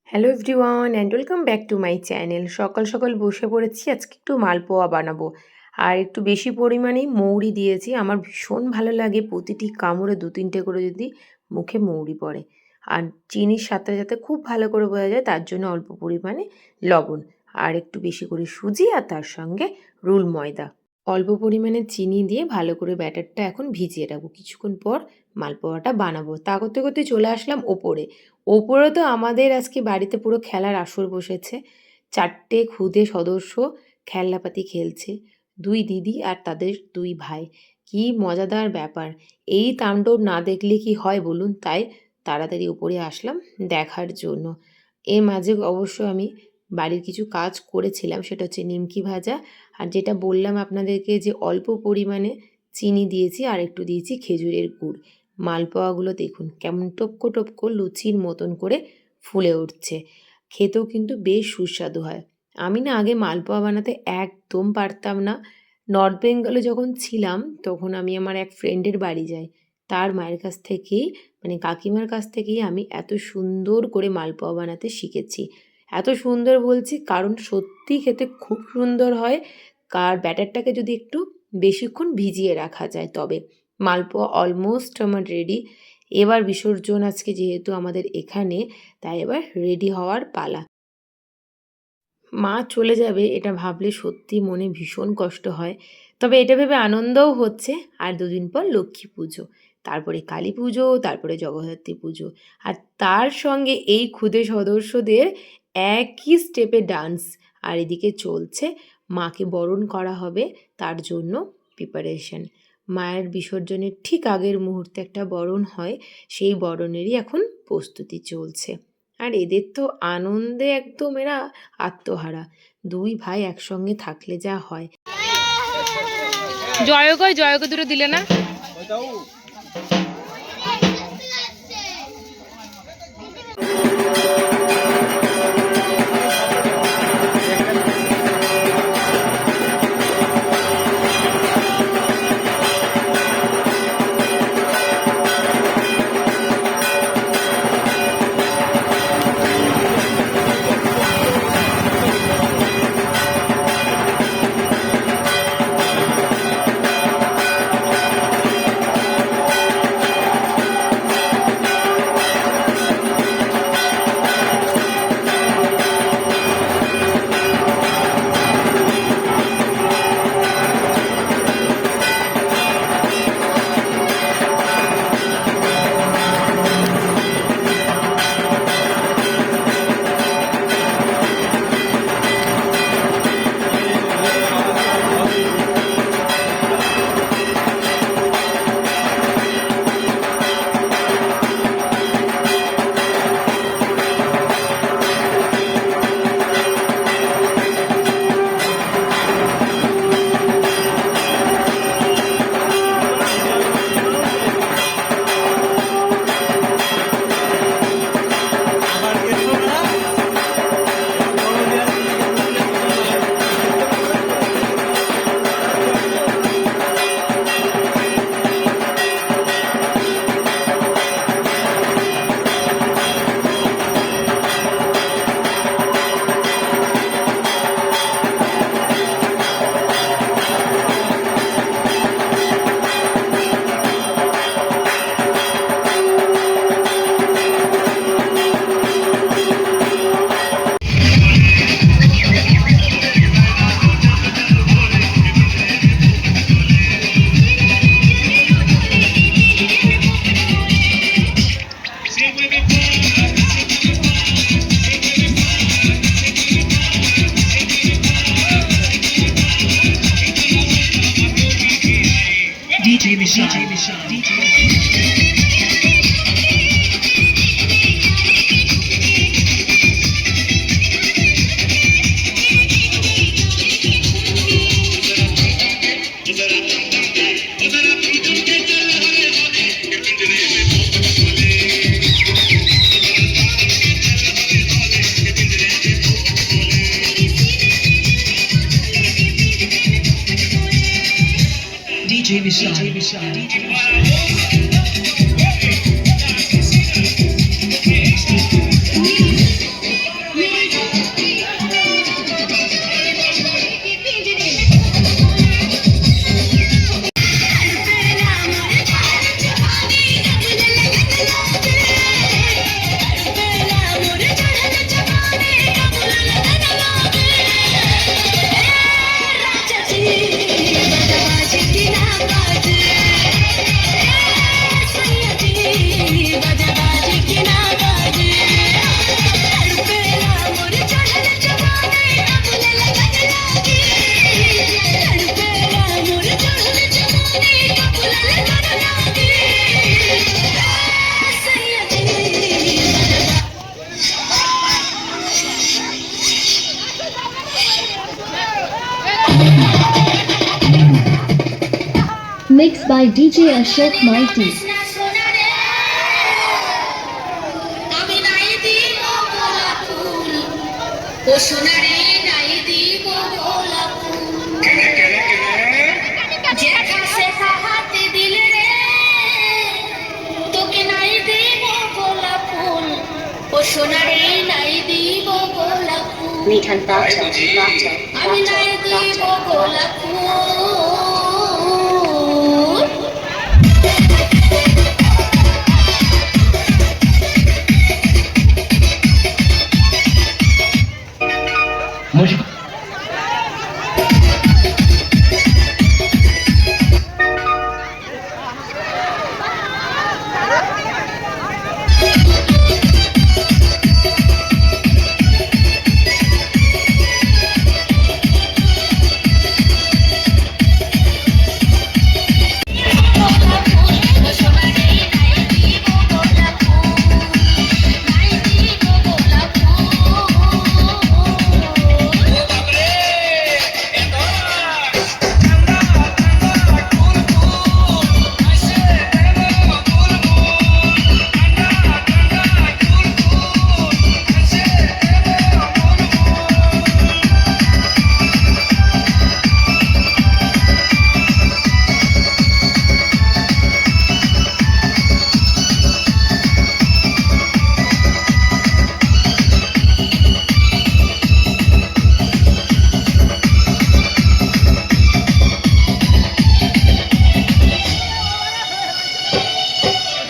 Hello everyone and welcome back to my channel. সকাল সকাল বসে পড়েছি, আজকে একটু মালপোয়া বানাবো। আর একটু বেশি পরিমাণেই মৌরি দিয়েছি। আমার ভীষণ ভালো লাগে প্রতিটি কামড়ে 2-3টে করে যদি মুখে মৌরি পড়ে। আর চিনির সাথে সাথে খুব ভালো করে বোঝা যায়, তার জন্য অল্প পরিমাণে লবণ আর একটু বেশি করে সুজি আর তার সঙ্গে রুল ময়দা। অল্প পরিমাণে চিনি দিয়ে ভালো করে ব্যাটারটা এখন ভিজিয়ে রাখবো। কিছুক্ষণ পর মালপোয়াটা বানাবো। তা করতে করতে চলে আসলাম ওপরে। ওপরে তো আমাদের আজকে বাড়িতে পুরো খেলার আসর বসেছে। 4টে ক্ষুদে সদস্য খেলনাপাতি খেলছে। 2 দিদি আর তাদের 2 ভাই। কি মজাদার ব্যাপার! এই তাণ্ডব না দেখলে কি হয় বলুন? তাই তাড়াতাড়ি উপরে আসলাম দেখার জন্য। এর মাঝে অবশ্য আমি বাড়ির কিছু কাজ করেছিলাম, সেটা হচ্ছে নিমকি ভাজা। আর যেটা বললাম আপনাদেরকে যে অল্প পরিমাণে চিনি দিয়েছি আর একটু দিয়েছি খেজুরের গুড়। মালপোয়াগুলো দেখুন কেমন টপকো টপকো লুচির মতন করে ফুলে উঠছে। খেতেও কিন্তু বেশ সুস্বাদু হয়। আমি না আগে মালপোয়া বানাতে একদম পারতাম না। নর্থ বেঙ্গলে যখন ছিলাম তখন আমি আমার এক ফ্রেন্ডের বাড়ি যাই। তার মায়ের কাছ থেকেই মানে কাকিমার কাছ থেকেই আমি এত সুন্দর করে মালপোয়া বানাতে শিখেছি। এত সুন্দর বলছি কারণ সত্যিই খেতে খুব সুন্দর হয়। আর ব্যাটারটাকে যদি একটু বেশিক্ষণ ভিজিয়ে রাখা যায় তবে। মালপোয়া অলমোস্ট আমার রেডি। এবার বিসর্জন আজকে যেহেতু আমাদের এখানে, তাই এবার রেডি হওয়ার পালা। মা চলে যাবে এটা ভাবলে সত্যি মনে ভীষণ কষ্ট হয়। তবে এটা ভেবে আনন্দও হচ্ছে। আর 2 দিন পর লক্ষ্মী পুজো, তারপরে কালী পুজো, তারপরে জগদ্ধাত্রী পুজো। আর তার সঙ্গে এই ক্ষুদে সদস্যদের একই স্টেপে ডান্স। আর এদিকে চলছে মাকে বরণ করা হবে, তার জন্য প্রিপারেশন। মায়ের বিসর্জনের ঠিক আগের মুহূর্তে একটা বরণ হয়, সেই বরণেরই এখন প্রস্তুতি চলছে। আর এদের তো আনন্দে একদম এরা আত্মহারা। 2 ভাই একসঙ্গে থাকলে যা হয়। জয়কে দুটো দিলে না? DJ Michelle. DJ Michelle. Mixed by DJ Ashok Mighty. মিঠান বাচ্চা বাচ্চা বাচ্চা मुझको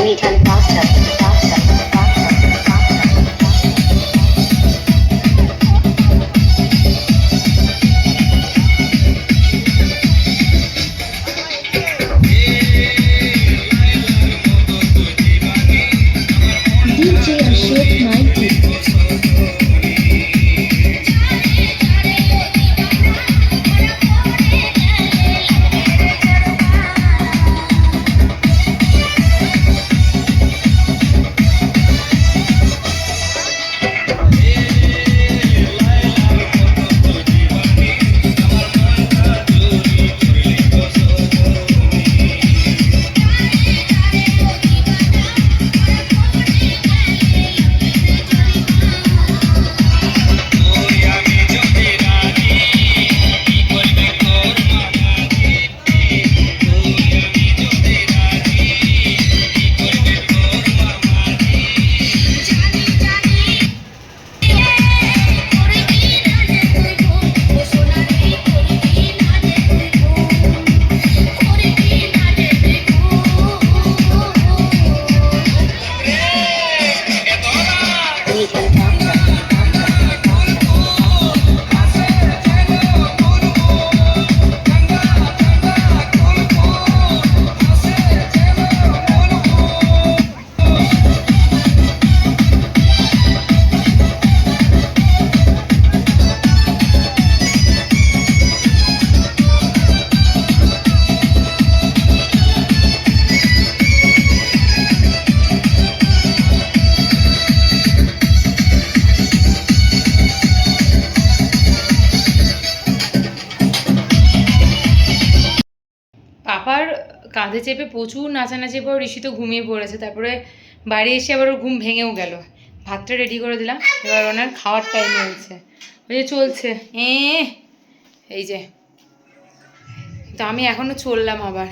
মিঠান বাচ্চা বাচ্চা DJ Ashok Mighty. পাপার কাঁধে চেপে প্রচুর নাচানাচি পর ঋষি তো ঘুমিয়ে পড়েছে, তারপরে বাড়ি এসে আবার ওর ঘুম ভেঙেও গেল। ভাতটা রেডি করে দিলাম, এবার ওনার খাওয়ার টাইম হয়েছে, ওই যে চলছে এই যে। তো আমি এখনও চললাম আবার।